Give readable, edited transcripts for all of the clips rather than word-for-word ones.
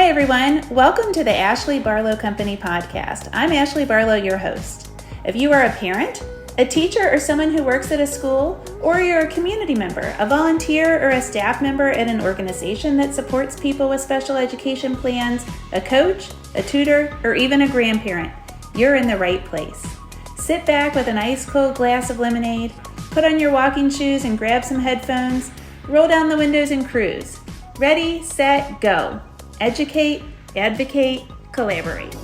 everyone. Welcome to the Ashley Barlow Company podcast. I'm Ashley Barlow, your host. If you are a parent, a teacher, or someone who works at a school, or you're a community member, a volunteer, or a staff member at an organization that supports people with special education plans, a coach, a tutor, or even a grandparent, you're in the right place. Sit back with an ice cold glass of lemonade, put on your walking shoes and grab some headphones, roll down the windows and cruise. Ready, set, go. Educate, advocate, collaborate.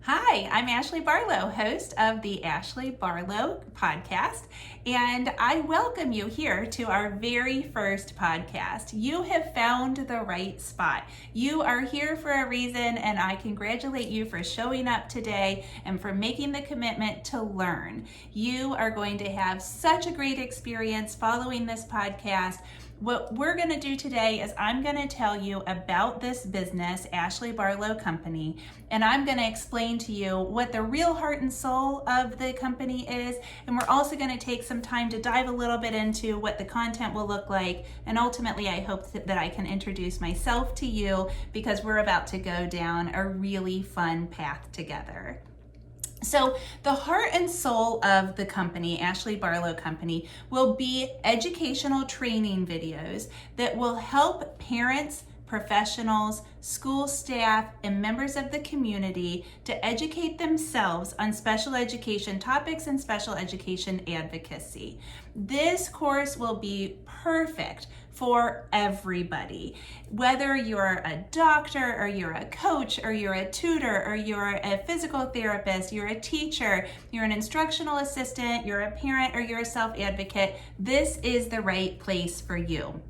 Hi, I'm Ashley Barlow, host of the Ashley Barlow podcast, and I welcome you here to our very first podcast. You have found the right spot. You are here for a reason, and I congratulate you for showing up today and for making the commitment to learn. You are going to have such a great experience following this podcast. What we're going to do today is I'm going to tell you about this business, Ashley Barlow Company, and I'm going to explain to you what the real heart and soul of the company is, and we're also going to take some time to dive a little bit into what the content will look like, and ultimately I hope that I can introduce myself to you because we're about to go down a really fun path together. So the heart and soul of the company, Ashley Barlow Company, will be educational training videos that will help parents, professionals, school staff, and members of the community to educate themselves on special education topics and special education advocacy. This course will be perfect for everybody. Whether you're a doctor or you're a coach or you're a tutor or you're a physical therapist, you're a teacher, you're an instructional assistant, you're a parent, or you're a self-advocate, this is the right place for you.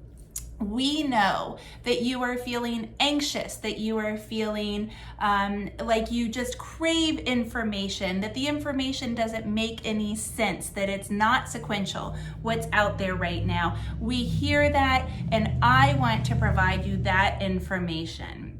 We know that you are feeling anxious, that you are feeling like you just crave information, that the information doesn't make any sense, that it's not sequential, what's out there right now. We hear that, and I want to provide you that information.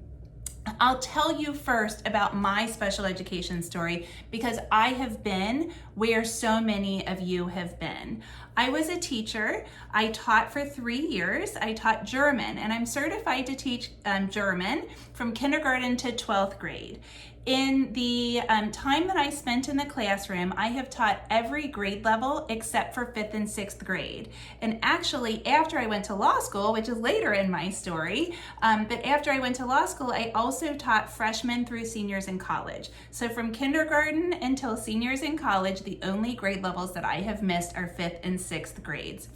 I'll tell you first about my special education story because I have been where so many of you have been. I was a teacher. I taught for 3 years. I taught German, and I'm certified to teach German from kindergarten to 12th grade. In the time that I spent in the classroom, I have taught every grade level except for 5th and 6th grade. And actually, after I went to law school, which is later in my story, but after I went to law school, I also taught freshmen through seniors in college. So from kindergarten until seniors in college, the only grade levels that I have missed are 5th and 6th grades.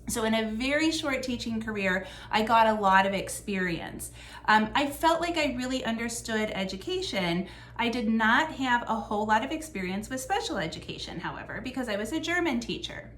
So in a very short teaching career, I got a lot of experience. I felt like I really understood education. I did not have a whole lot of experience with special education, however, because I was a German teacher.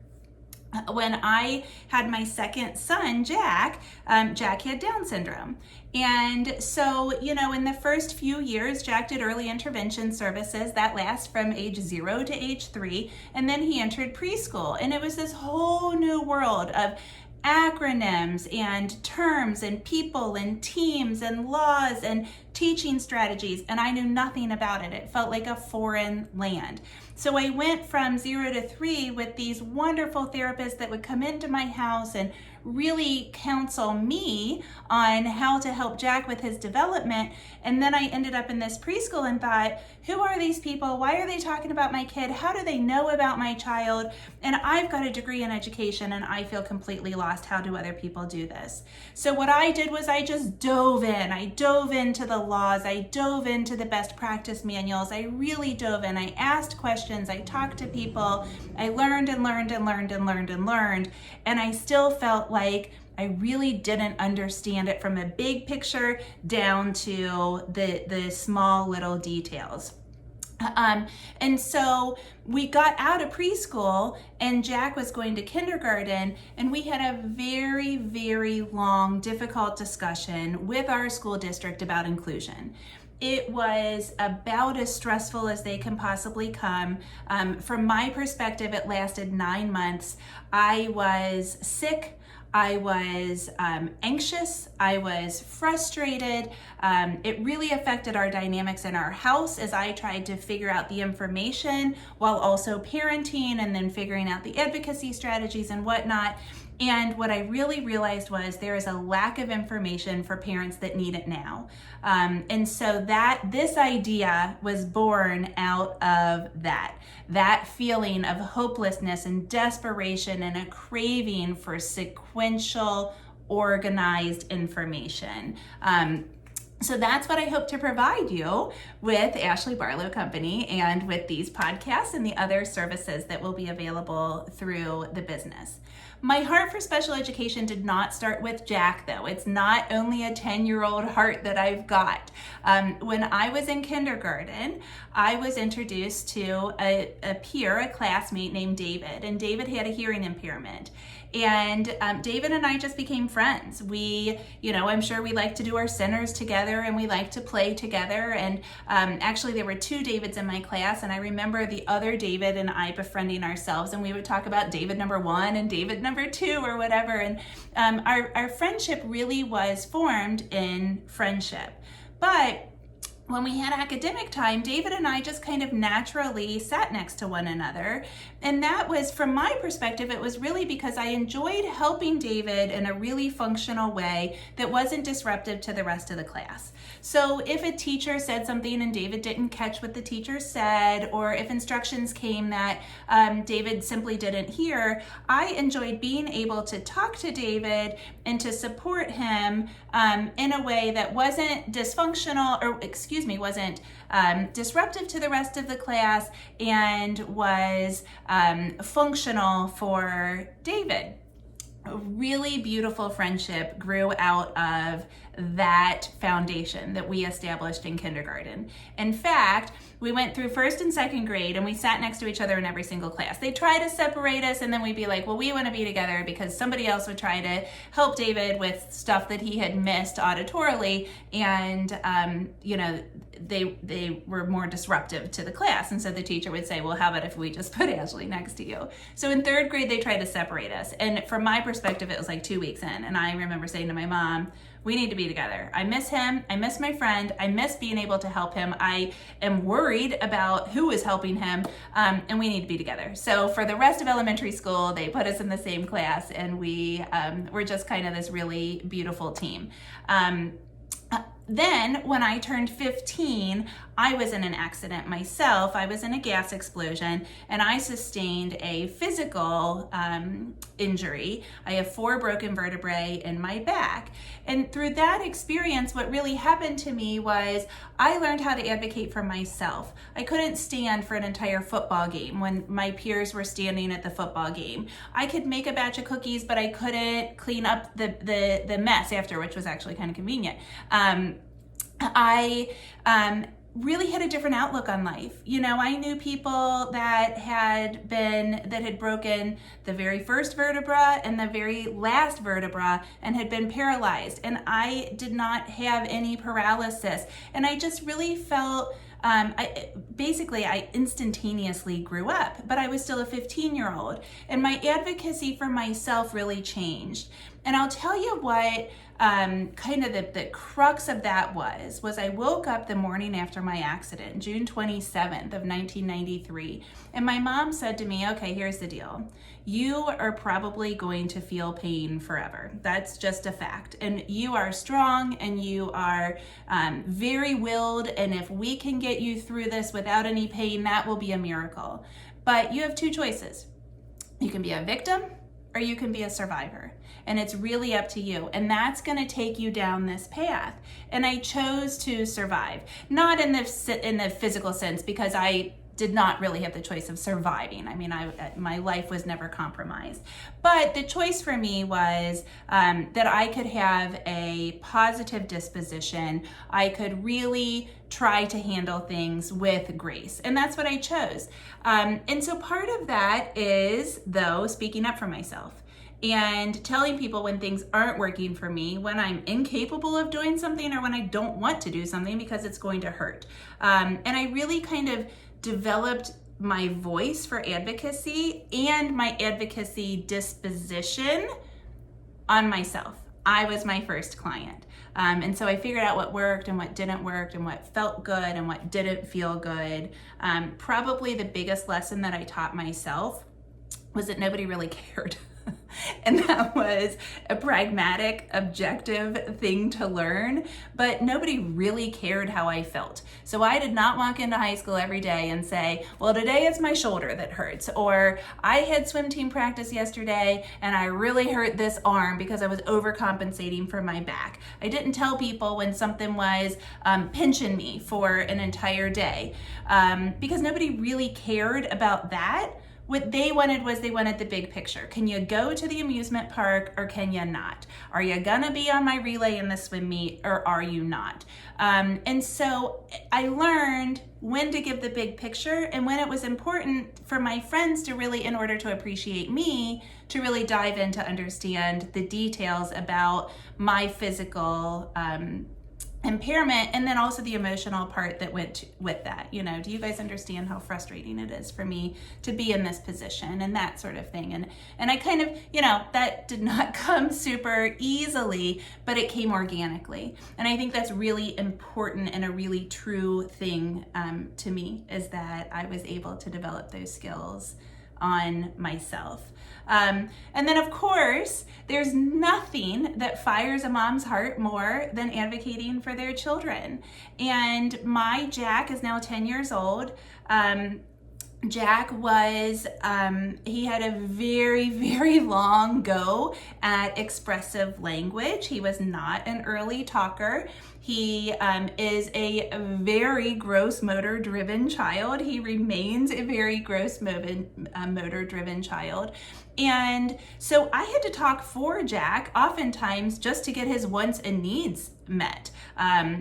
When I had my second son, Jack had Down syndrome. And so, in the first few years, Jack did early intervention services that last from age 0 to age 3. And then he entered preschool. And it was this whole new world of acronyms and terms and people and teams and laws and teaching strategies, and I knew nothing about it. It felt like a foreign land. So I went from 0 to 3 with these wonderful therapists that would come into my house and really counsel me on how to help Jack with his development. And then I ended up in this preschool and thought, who are these people? Why are they talking about my kid? How do they know about my child? And I've got a degree in education and I feel completely lost. How do other people do this? So what I did was I just dove in. I dove into the laws. I dove into the best practice manuals. I really dove in. I asked questions. I talked to people. I learned and learned and learned and learned and learned. And I still felt like I really didn't understand it from a big picture down to the small little details. And so we got out of preschool and Jack was going to kindergarten, and we had a very, very long, difficult discussion with our school district about inclusion. It was about as stressful as they can possibly come. From my perspective, it lasted 9 months. I was sick. I was anxious, I was frustrated. It really affected our dynamics in our house as I tried to figure out the information while also parenting and then figuring out the advocacy strategies and whatnot. And what I really realized was there is a lack of information for parents that need it now. And so this idea was born out of that feeling of hopelessness and desperation and a craving for sequential, organized information. So that's what I hope to provide you with Ashley Barlow Company and with these podcasts and the other services that will be available through the business. My heart for special education did not start with Jack, though. It's not only a 10-year-old heart that I've got. When I was in kindergarten, I was introduced to a peer, a classmate named David, and David had a hearing impairment. And David and I just became friends. We, I'm sure we like to do our centers together and we like to play together. And actually there were 2 Davids in my class, and I remember the other David and I befriending ourselves, and we would talk about David number 1 and David number 2 or whatever. And our friendship really was formed in friendship. But when we had academic time, David and I just kind of naturally sat next to one another. And that was, from my perspective, it was really because I enjoyed helping David in a really functional way that wasn't disruptive to the rest of the class. So if a teacher said something and David didn't catch what the teacher said, or if instructions came that David simply didn't hear, I enjoyed being able to talk to David and to support him in a way that wasn't dysfunctional, wasn't disruptive to the rest of the class, and was functional for David. A really beautiful friendship grew out of that foundation that we established in kindergarten. In fact, we went through 1st and 2nd grade and we sat next to each other in every single class. They try to separate us, and then we'd be like, well, we want to be together, because somebody else would try to help David with stuff that he had missed auditorily, and they were more disruptive to the class. And so the teacher would say, well, how about if we just put Ashley next to you? So in 3rd grade, they tried to separate us. And from my perspective, it was like 2 weeks in. And I remember saying to my mom, we need to be together. I miss him. I miss my friend. I miss being able to help him. I am worried about who is helping him, and we need to be together. So for the rest of elementary school, they put us in the same class, and we were just kind of this really beautiful team. Then when I turned 15, I was in an accident myself. I was in a gas explosion, and I sustained a physical injury. I have 4 broken vertebrae in my back. And through that experience, what really happened to me was I learned how to advocate for myself. I couldn't stand for an entire football game when my peers were standing at the football game. I could make a batch of cookies, but I couldn't clean up the mess after, which was actually kind of convenient. I really had a different outlook on life. I knew people that had broken the very first vertebra and the very last vertebra and had been paralyzed. And I did not have any paralysis. And I just really felt I instantaneously grew up, but I was still a 15-year-old, and my advocacy for myself really changed. And I'll tell you what kind of the crux of that was I woke up the morning after my accident, June 27th of 1993, and my mom said to me, okay, here's the deal. You are probably going to feel pain forever. That's just a fact. And you are strong, and you are very willed, and if we can get you through this without any pain, that will be a miracle. But you have 2 choices. You can be a victim, or you can be a survivor. And it's really up to you. And that's going to take you down this path. And I chose to survive, not in the physical sense, because I did not really have the choice of surviving. I mean, my life was never compromised. But the choice for me was that I could have a positive disposition. I could really try to handle things with grace. And that's what I chose. And so part of that is, though, speaking up for myself and telling people when things aren't working for me, when I'm incapable of doing something, or when I don't want to do something because it's going to hurt. And I really kind of developed my voice for advocacy and my advocacy disposition on myself. I was my first client. And so I figured out what worked and what didn't work, and what felt good and what didn't feel good. Probably the biggest lesson that I taught myself was that nobody really cared. And that was a pragmatic, objective thing to learn, but nobody really cared how I felt. So I did not walk into high school every day and say, well, today it's my shoulder that hurts, or I had swim team practice yesterday and I really hurt this arm because I was overcompensating for my back. I didn't tell people when something was pinching me for an entire day because nobody really cared about that. What they wanted was they wanted the big picture. Can you go to the amusement park or can you not? Are you gonna be on my relay in the swim meet or are you not? And so I learned when to give the big picture and when it was important for my friends to really, in order to appreciate me, to really dive in to understand the details about my physical impairment, and then also the emotional part that went with that. You know, do you guys understand how frustrating it is for me to be in this position and that sort of thing? And I kind of, you know, that did not come super easily, but it came organically. And I think that's really important and a really true thing to me, is that I was able to develop those skills on myself. And then of course, there's nothing that fires a mom's heart more than advocating for their children. And my Jack is now 10 years old. Jack was, he had a very, very long go at expressive language. He was not an early talker. He is a very gross motor driven child. He remains a very gross motor driven child. And so I had to talk for Jack oftentimes just to get his wants and needs met.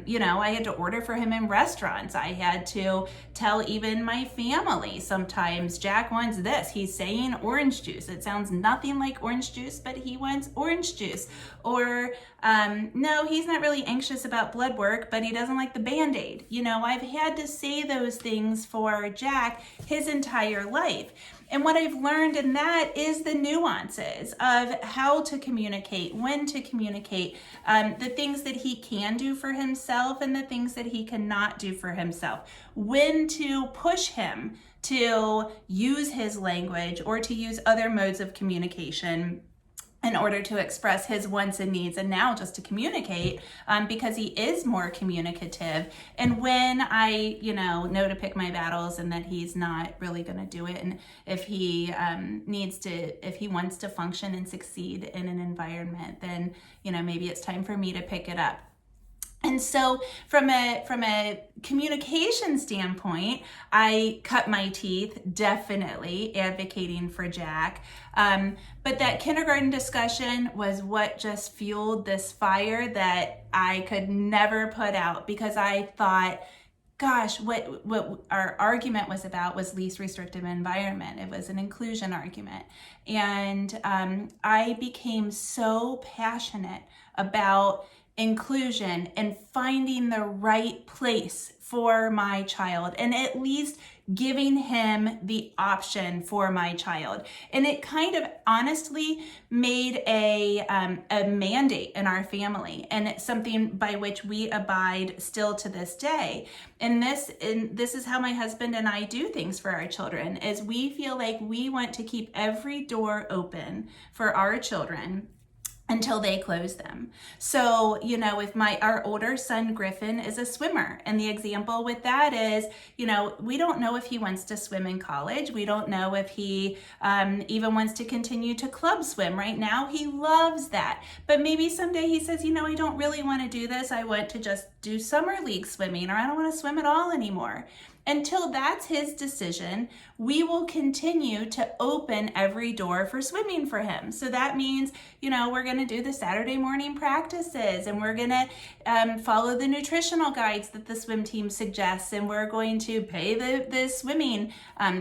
You know, I had to order for him in restaurants. I had to tell even my family sometimes, Jack wants this. He's saying orange juice. It sounds nothing like orange juice, but he wants orange juice. Or no, he's not really anxious about blood work, but he doesn't like the Band-Aid. You know, I've had to say those things for Jack his entire life. And what I've learned in that is the nuances of how to communicate, when to communicate, the things that he can do for himself and the things that he cannot do for himself, when to push him to use his language or to use other modes of communication in order to express his wants and needs, and now just to communicate because he is more communicative. And when I, you know to pick my battles and that he's not really going to do it, and if he if he wants to function and succeed in an environment, then maybe it's time for me to pick it up. And so from a communication standpoint, I cut my teeth definitely advocating for Jack. But that kindergarten discussion was what just fueled this fire that I could never put out, because I thought, gosh, what our argument was about was least restrictive environment. It was an inclusion argument. And I became so passionate about inclusion and finding the right place for my child, and at least giving him the option for my child. And it kind of honestly made a mandate in our family, and it's something by which we abide still to this day. And this is how my husband and I do things for our children, is we feel like we want to keep every door open for our children until they close them. So, if our older son, Griffin, is a swimmer. And the example with that is, we don't know if he wants to swim in college. We don't know if he even wants to continue to club swim. Right now, he loves that. But maybe someday he says, I don't really want to do this. I want to just do summer league swimming, or I don't want to swim at all anymore. Until that's his decision, we will continue to open every door for swimming for him. So that means, we're going to do the Saturday morning practices, and we're going to follow the nutritional guides that the swim team suggests, and we're going to pay the swimming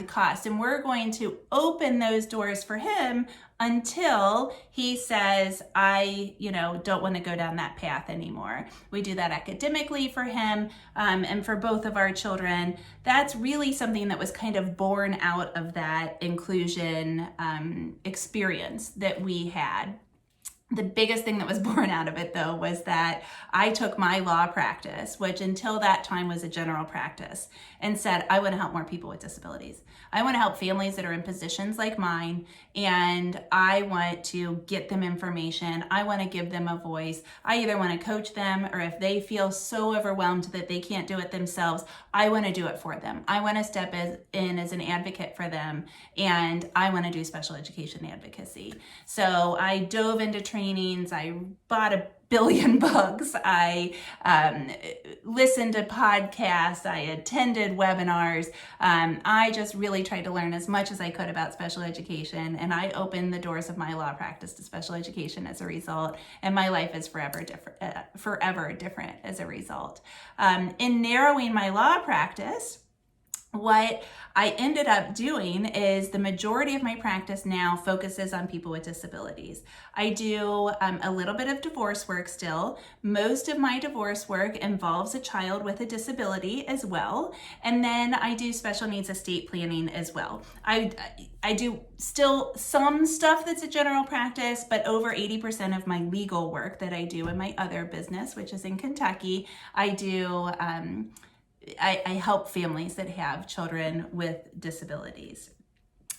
costs, and we're going to open those doors for him until he says, I, don't want to go down that path anymore. We do that academically for him and for both of our children. That's really something that was kind of born out of that inclusion experience that we had. The biggest thing that was born out of it, though, was that I took my law practice, which until that time was a general practice, and said, I want to help more people with disabilities. I want to help families that are in positions like mine, and I want to get them information. I want to give them a voice. I either want to coach them, or if they feel so overwhelmed that they can't do it themselves, I want to do it for them. I want to step in as an advocate for them, and I want to do special education advocacy. So I dove into trainings. I bought a billion books. I listened to podcasts. I attended webinars. I just really tried to learn as much as I could about special education, and I opened the doors of my law practice to special education as a result, and my life is forever different as a result. In narrowing my law practice, what I ended up doing is the majority of my practice now focuses on people with disabilities. I do a little bit of divorce work still. Most of my divorce work involves a child with a disability as well. And then I do special needs estate planning as well. I do still some stuff that's a general practice, but over 80% of my legal work that I do in my other business, which is in Kentucky, I do I help families that have children with disabilities.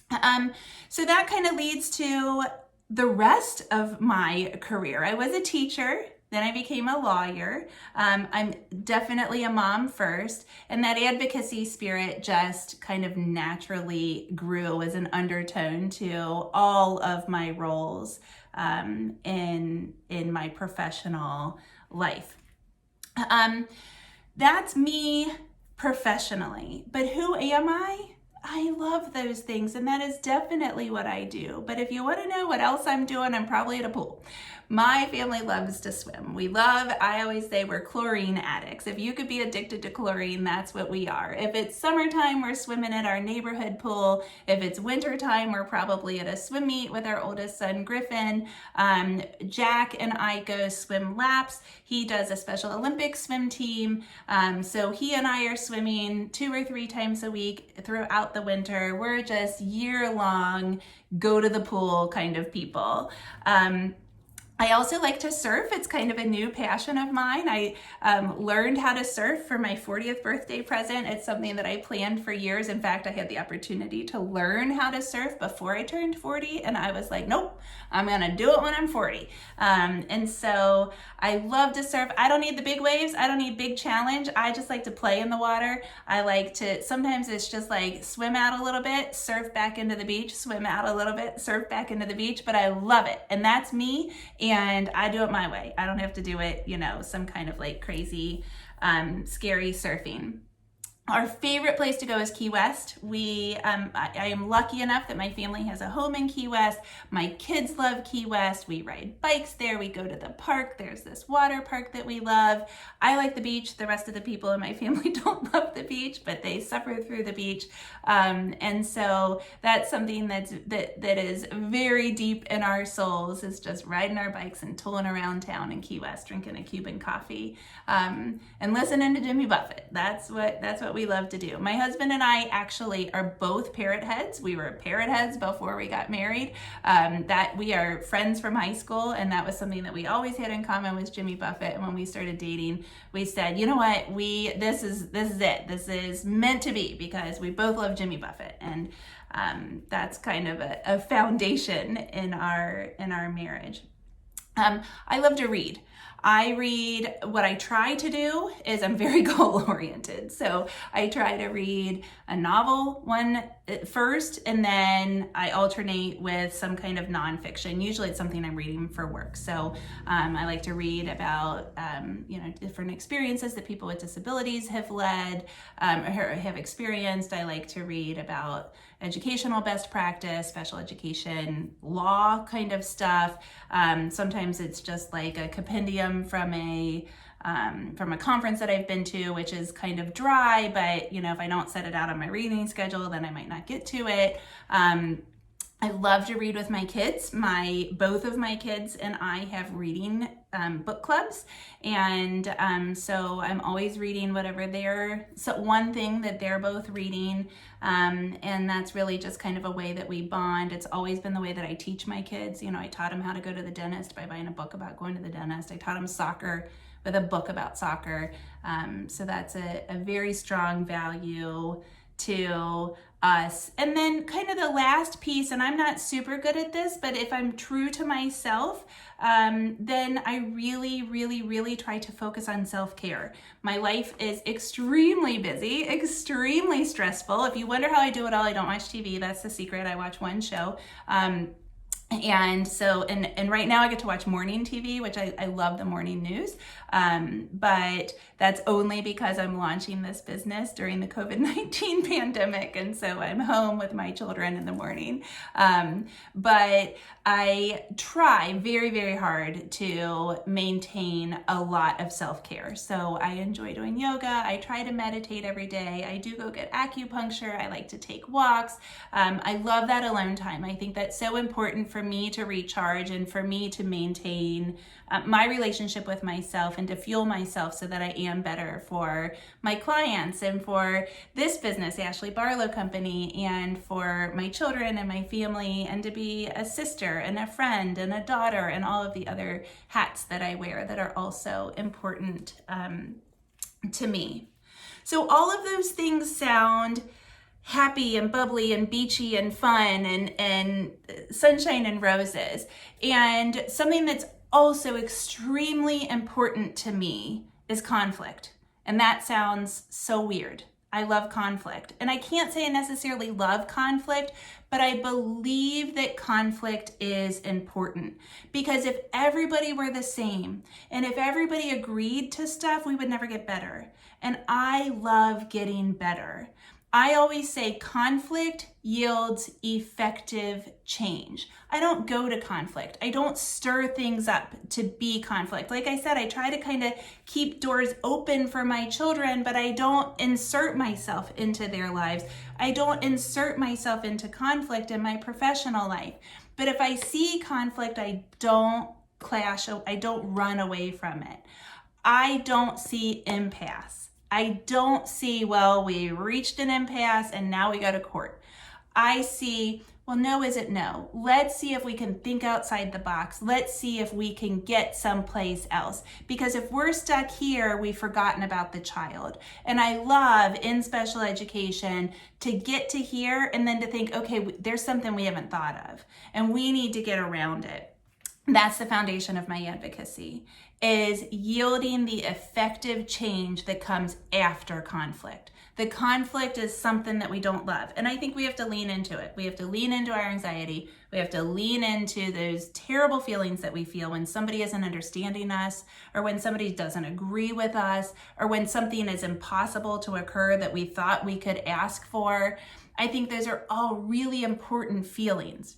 So that kind of leads to the rest of my career. I was a teacher, then I became a lawyer. I'm definitely a mom first, and that advocacy spirit just kind of naturally grew as an undertone to all of my roles in my professional life. That's me professionally, but who am I? I love those things, and that is definitely what I do. But if you want to know what else I'm doing, I'm probably at a pool. My family loves to swim. I always say we're chlorine addicts. If you could be addicted to chlorine, that's what we are. If it's summertime, we're swimming at our neighborhood pool. If it's wintertime, we're probably at a swim meet with our oldest son, Griffin. Jack and I go swim laps. He does a Special Olympics swim team. So he and I are swimming 2 or 3 times a week throughout the winter. We're just year-long, go to the pool kind of people. I also like to surf. It's kind of a new passion of mine. I learned how to surf for my 40th birthday present. It's something that I planned for years. In fact, I had the opportunity to learn how to surf before I turned 40, and I was like, nope, I'm gonna do it when I'm 40. And so I love to surf. I don't need the big waves. I don't need big challenge. I just like to play in the water. I like to, sometimes it's just like swim out a little bit, surf back into the beach, swim out a little bit, surf back into the beach, but I love it. And that's me. And I do it my way. I don't have to do it, some kind of like crazy, scary surfing. Our favorite place to go is Key West. I am lucky enough that my family has a home in Key West. My kids love Key West. We ride bikes there. We go to the park. There's this water park that we love. I like the beach. The rest of the people in my family don't love the beach, but they suffer through the beach. And so that's something that is very deep in our souls, is just riding our bikes and tooling around town in Key West, drinking a Cuban coffee, and listening to Jimmy Buffett. That's what we love to do. My husband and I actually are both parrot heads. We were parrot heads before we got married. That we are friends from high school, and that was something that we always had in common with Jimmy Buffett. And when we started dating, we said, you know what, this is it. This is meant to be, because we both love Jimmy Buffett, and that's kind of a foundation in our marriage. I love to read. What I try to do is I'm very goal-oriented. So I try to read a novel first, and then I alternate with some kind of nonfiction. Usually it's something I'm reading for work. So I like to read about, different experiences that people with disabilities have led or have experienced. I like to read about educational best practice, special education, law kind of stuff. Sometimes it's just like a compendium from a conference that I've been to, which is kind of dry, but if I don't set it out on my reading schedule, then I might not get to it. I love to read with my kids. Both of my kids and I have reading book clubs, and so I'm always reading whatever one thing that they're both reading, and that's really just kind of a way that we bond. It's always been the way that I teach my kids. I taught them how to go to the dentist by buying a book about going to the dentist. I taught them soccer with a book about soccer. So that's a very strong value to us. And then kind of the last piece, and I'm not super good at this, but if I'm true to myself, then I really, really, really try to focus on self-care. My life is extremely busy, extremely stressful. If you wonder how I do it all, I don't watch TV. That's the secret. I watch one show. And so, and right now I get to watch morning TV, which I love the morning news. But that's only because I'm launching this business during the COVID-19 pandemic. And so I'm home with my children in the morning. But I try very, very hard to maintain a lot of self-care. So I enjoy doing yoga. I try to meditate every day. I do go get acupuncture. I like to take walks. I love that alone time. I think that's so important for me to recharge and for me to maintain my relationship with myself and to fuel myself so that I am better for my clients and for this business, Ashley Barlow Company, and for my children and my family, and to be a sister and a friend and a daughter and all of the other hats that I wear that are also important to me. So all of those things sound happy and bubbly and beachy and fun and sunshine and roses. And something that's also extremely important to me is conflict. And that sounds so weird. I love conflict. And I can't say I necessarily love conflict, but I believe that conflict is important. Because if everybody were the same and if everybody agreed to stuff, we would never get better. And I love getting better. I always say conflict yields effective change. I don't go to conflict. I don't stir things up to be conflict. Like I said, I try to kind of keep doors open for my children, but I don't insert myself into their lives. I don't insert myself into conflict in my professional life. But if I see conflict, I don't clash. I don't run away from it. I don't see impasse. I don't see, well, we reached an impasse and now we go to court. I see, well, no isn't no. Let's see if we can think outside the box. Let's see if we can get someplace else. Because if we're stuck here, we've forgotten about the child. And I love in special education to get to here and then to think, okay, there's something we haven't thought of and we need to get around it. That's the foundation of my advocacy, is yielding the effective change that comes after conflict. The conflict is something that we don't love. And I think we have to lean into it. We have to lean into our anxiety. We have to lean into those terrible feelings that we feel when somebody isn't understanding us, or when somebody doesn't agree with us, or when something is impossible to occur that we thought we could ask for. I think those are all really important feelings.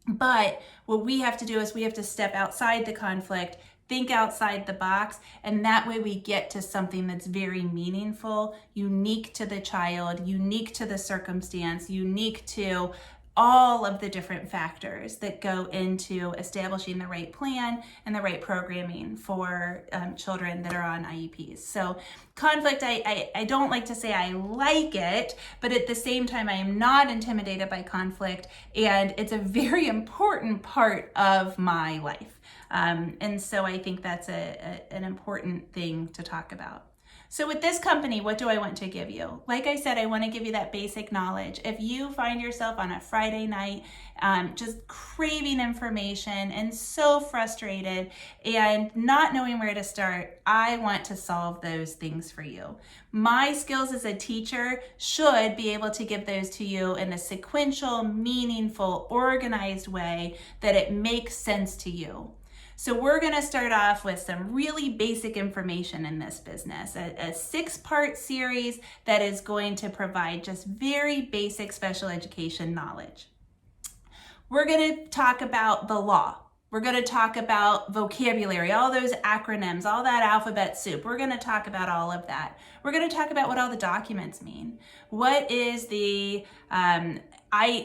But what we have to do is we have to step outside the conflict, think outside the box, and that way we get to something that's very meaningful, unique to the child, unique to the circumstance, unique to all of the different factors that go into establishing the right plan and the right programming for children that are on IEPs. So conflict, I don't like to say I like it, but at the same time, I am not intimidated by conflict, and it's a very important part of my life. And so I think that's an important thing to talk about. So with this company, what do I want to give you? Like I said, I want to give you that basic knowledge. If you find yourself on a Friday night just craving information and so frustrated and not knowing where to start, I want to solve those things for you. My skills as a teacher should be able to give those to you in a sequential, meaningful, organized way that it makes sense to you. So we're going to start off with some really basic information in this business, a 6-part series that is going to provide just very basic special education knowledge. We're going to talk about the law. We're going to talk about vocabulary, all those acronyms, all that alphabet soup. We're going to talk about all of that. We're going to talk about what all the documents mean. What is the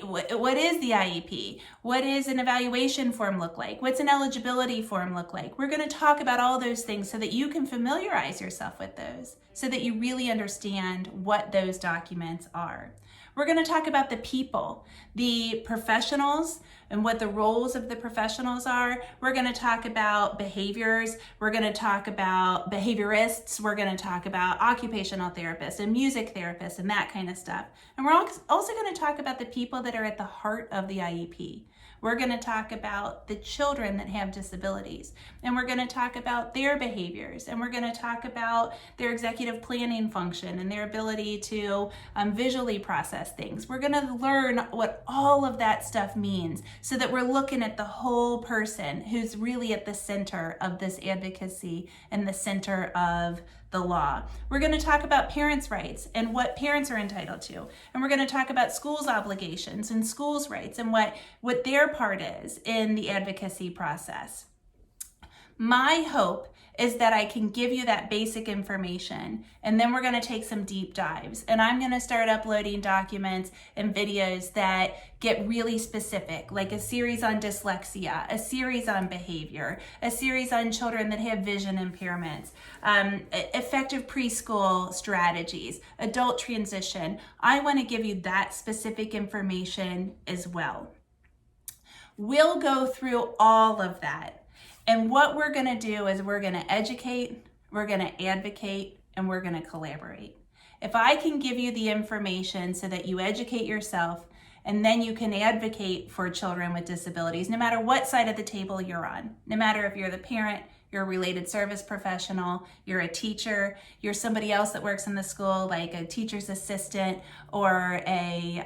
what is the IEP? What does an evaluation form look like? What's an eligibility form look like? We're going to talk about all those things so that you can familiarize yourself with those, so that you really understand what those documents are. We're going to talk about the people, the professionals, and what the roles of the professionals are. We're going to talk about behaviors. We're going to talk about behaviorists. We're going to talk about occupational therapists and music therapists and that kind of stuff. And we're also going to talk about the people that are at the heart of the IEP. We're going to talk about the children that have disabilities, and we're going to talk about their behaviors, and we're going to talk about their executive planning function and their ability to visually process things. We're going to learn what all of that stuff means so that we're looking at the whole person who's really at the center of this advocacy and the center of the law. We're going to talk about parents' rights and what parents are entitled to. And we're going to talk about schools' obligations and schools' rights and what their part is in the advocacy process. My hope is that I can give you that basic information, and then we're going to take some deep dives. And I'm going to start uploading documents and videos that get really specific, like a series on dyslexia, a series on behavior, a series on children that have vision impairments, effective preschool strategies, adult transition. I want to give you that specific information as well. We'll go through all of that. And what we're going to do is we're going to educate, we're going to advocate, and we're going to collaborate. If I can give you the information so that you educate yourself, and then you can advocate for children with disabilities, no matter what side of the table you're on, no matter if you're the parent, you're a related service professional, you're a teacher, you're somebody else that works in the school, like a teacher's assistant or a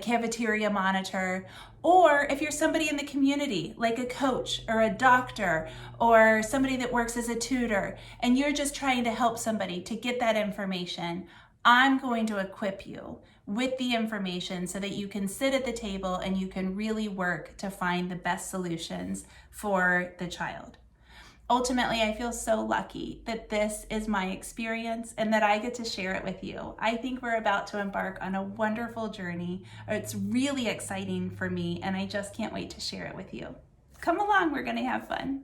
cafeteria monitor, or if you're somebody in the community, like a coach or a doctor or somebody that works as a tutor, and you're just trying to help somebody to get that information, I'm going to equip you with the information so that you can sit at the table and you can really work to find the best solutions for the child. Ultimately, I feel so lucky that this is my experience and that I get to share it with you. I think we're about to embark on a wonderful journey. It's really exciting for me, and I just can't wait to share it with you. Come along, we're going to have fun.